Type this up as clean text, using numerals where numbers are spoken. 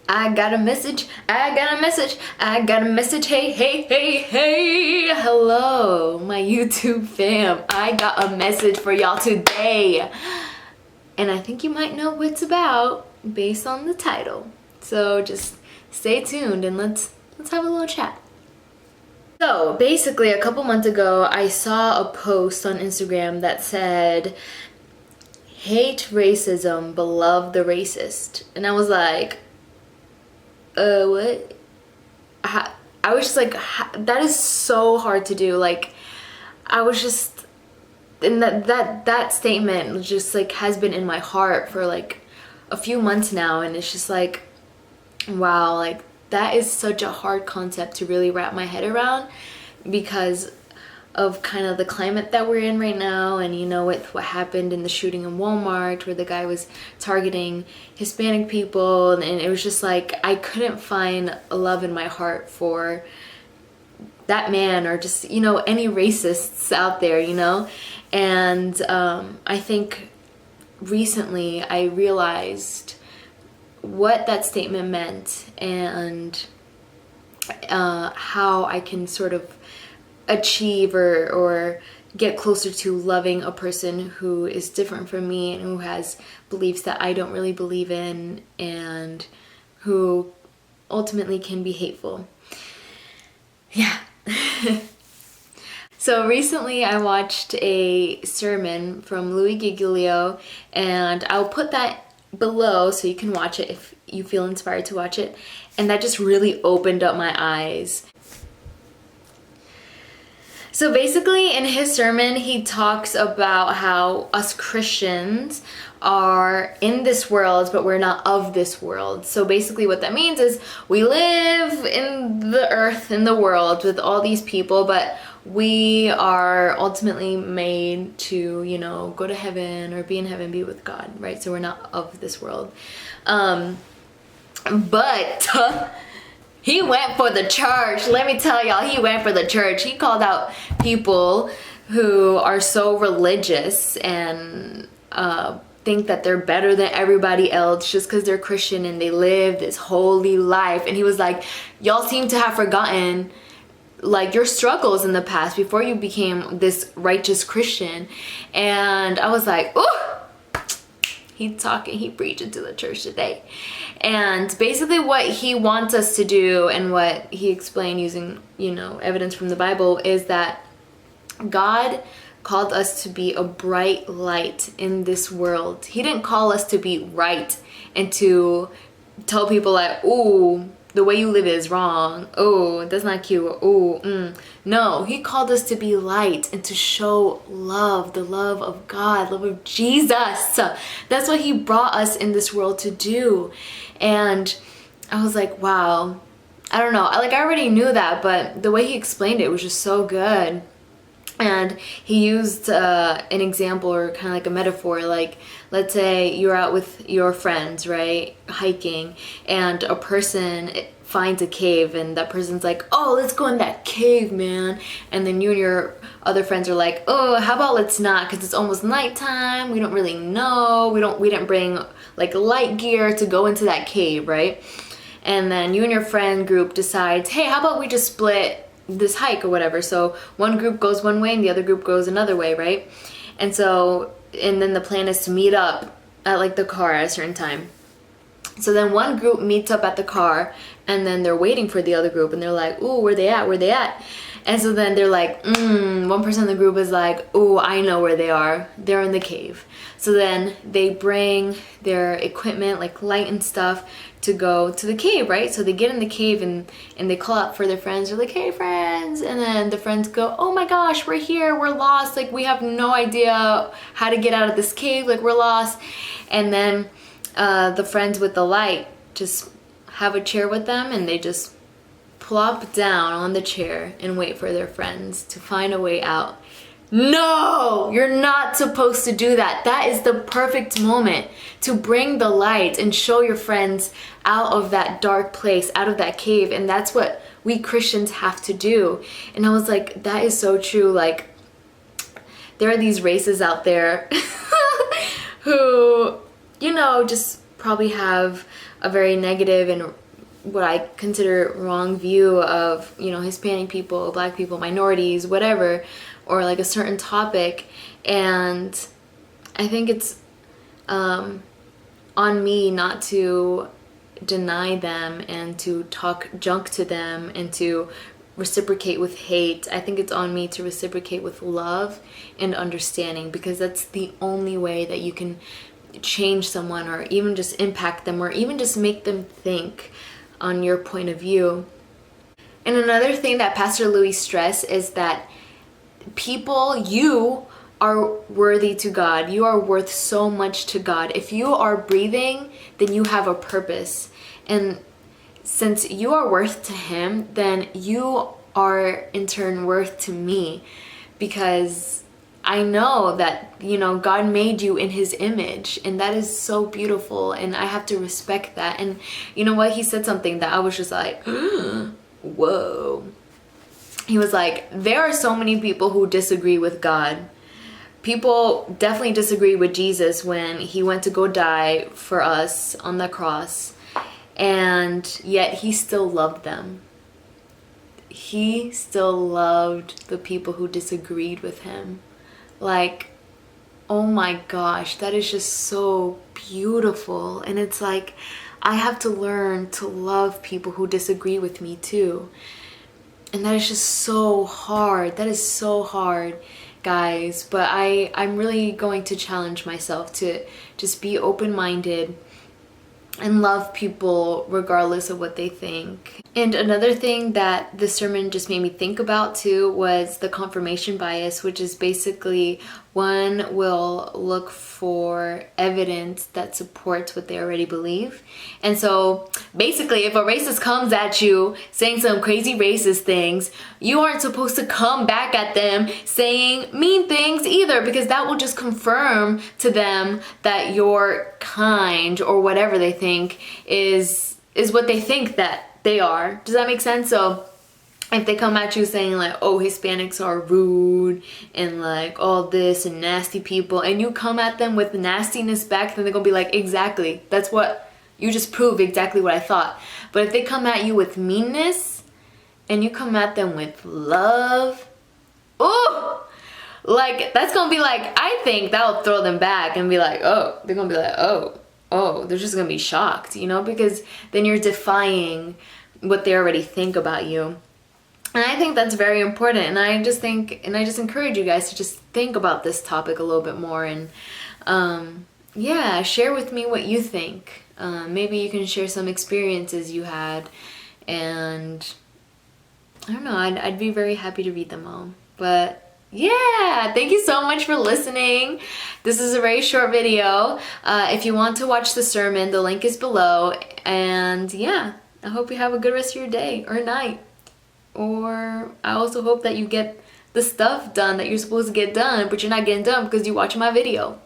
I got a message, I got a message, I got a message, hey, hey, hey, hey. Hello, my YouTube fam. I got a message for y'all today. And I think you might know what it's about based on the title. So just stay tuned and let's have a little chat. So basically a couple months ago, I saw a post on Instagram that said, hate racism but love the racist. And I was like, what? I was just like, that is so hard to do. Like, I was just, and that statement just like has been in my heart for like a few months now, and it's just like, wow, like that is such a hard concept to really wrap my head around because of kind of the climate that we're in right now, and you know, with what happened in the shooting in Walmart where the guy was targeting Hispanic people, and it was just like I couldn't find a love in my heart for that man or just, you know, any racists out there, you know. And I think recently I realized what that statement meant and how I can sort of achieve or get closer to loving a person who is different from me and who has beliefs that I don't really believe in and who ultimately can be hateful. Yeah. So recently I watched a sermon from Louis Giglio, and I'll put that below so you can watch it if you feel inspired to watch it. And that just really opened up my eyes. So basically in his sermon, he talks about how us Christians are in this world, but we're not of this world. So basically what that means is we live in the earth, in the world with all these people, but we are ultimately made to, you know, go to heaven or be in heaven, be with God, right? So we're not of this world. But he went for the church. Let me tell y'all, he went for the church. He called out people who are so religious and think that they're better than everybody else just because they're Christian and they live this holy life. And he was like, y'all seem to have forgotten like your struggles in the past before you became this righteous Christian. And I was like, ooh, he preaching to the church today. And basically what he wants us to do and what he explained using, you know, evidence from the Bible is that God called us to be a bright light in this world. He didn't call us to be right and to tell people like, ooh, the way you live is wrong. Oh, that's not cute. Oh, No, he called us to be light and to show love, the love of God, love of Jesus. That's what he brought us in this world to do. And I was like, wow, I don't know. I already knew that, but the way he explained it was just so good. And he used an example or kind of like a metaphor, like let's say you're out with your friends, right, hiking, and a person finds a cave and that person's like, oh, let's go in that cave, man. And then you and your other friends are like, oh, how about let's not, because it's almost nighttime, we don't really know, we didn't bring like light gear to go into that cave, right? And then you and your friend group decides, hey, how about we just split this hike or whatever. So one group goes one way and the other group goes another way, right? And then the plan is to meet up at like the car at a certain time. So then one group meets up at the car and then they're waiting for the other group and they're like, ooh, where they at? Where they at? And so then they're like, one person in the group is like, ooh, I know where they are. They're in the cave. So then they bring their equipment, like light and stuff, to go to the cave, right? So they get in the cave and they call out for their friends. They're like, hey, friends. And then the friends go, oh my gosh, we're here. We're lost. Like, we have no idea how to get out of this cave. Like, we're lost. And then the friends with the light just have a chair with them and they just plop down on the chair and wait for their friends to find a way out. No, you're not supposed to do that. That is the perfect moment to bring the light and show your friends out of that dark place, out of that cave. And that's what we Christians have to do. And I was like, that is so true. Like, there are these races out there who, you know, just probably have a very negative and what I consider wrong view of, you know, Hispanic people, Black people, minorities, whatever, or like a certain topic. And I think it's on me not to deny them and to talk junk to them and to reciprocate with hate. I think it's on me to reciprocate with love and understanding, because that's the only way that you can change someone or even just impact them or even just make them think on your point of view. And another thing that Pastor Louis stressed is that people, you are worthy to God. You are worth so much to God. If you are breathing, then you have a purpose. And since you are worth to Him, then you are in turn worth to me, because I know that, you know, God made you in His image, and that is so beautiful, and I have to respect that. And you know what? He said something that I was just like, whoa. He was like, there are so many people who disagree with God. People definitely disagree with Jesus when He went to go die for us on the cross, and yet He still loved them. He still loved the people who disagreed with Him. Like, oh my gosh, that is just so beautiful. And it's like, I have to learn to love people who disagree with me too. And that is just so hard. That is so hard, guys. But I'm really going to challenge myself to just be open-minded and love people regardless of what they think. And another thing that the sermon just made me think about too was the confirmation bias, which is basically one will look for evidence that supports what they already believe. And so basically, if a racist comes at you saying some crazy racist things, you aren't supposed to come back at them saying mean things either, because that will just confirm to them that you're kind, or whatever they think is what they think that they are. Does that make sense? So if they come at you saying like, oh, Hispanics are rude and like all this and nasty people, and you come at them with nastiness back, then they're gonna be like, exactly, that's what you just proved, exactly what I thought. But if they come at you with meanness and you come at them with love, oh, like that's gonna be like, I think that'll throw them back and be like, oh, they're gonna be like, oh, they're just gonna be shocked, you know, because then you're defying what they already think about you. And I think that's very important. And I just encourage you guys to just think about this topic a little bit more, and yeah, share with me what you think. Maybe you can share some experiences you had, and I don't know, I'd be very happy to read them all. But yeah, thank you so much for listening. This is a very short video. If you want to watch the sermon, the link is below. And yeah, I hope you have a good rest of your day or night. Or I also hope that you get the stuff done that you're supposed to get done, but you're not getting done because you watch my video.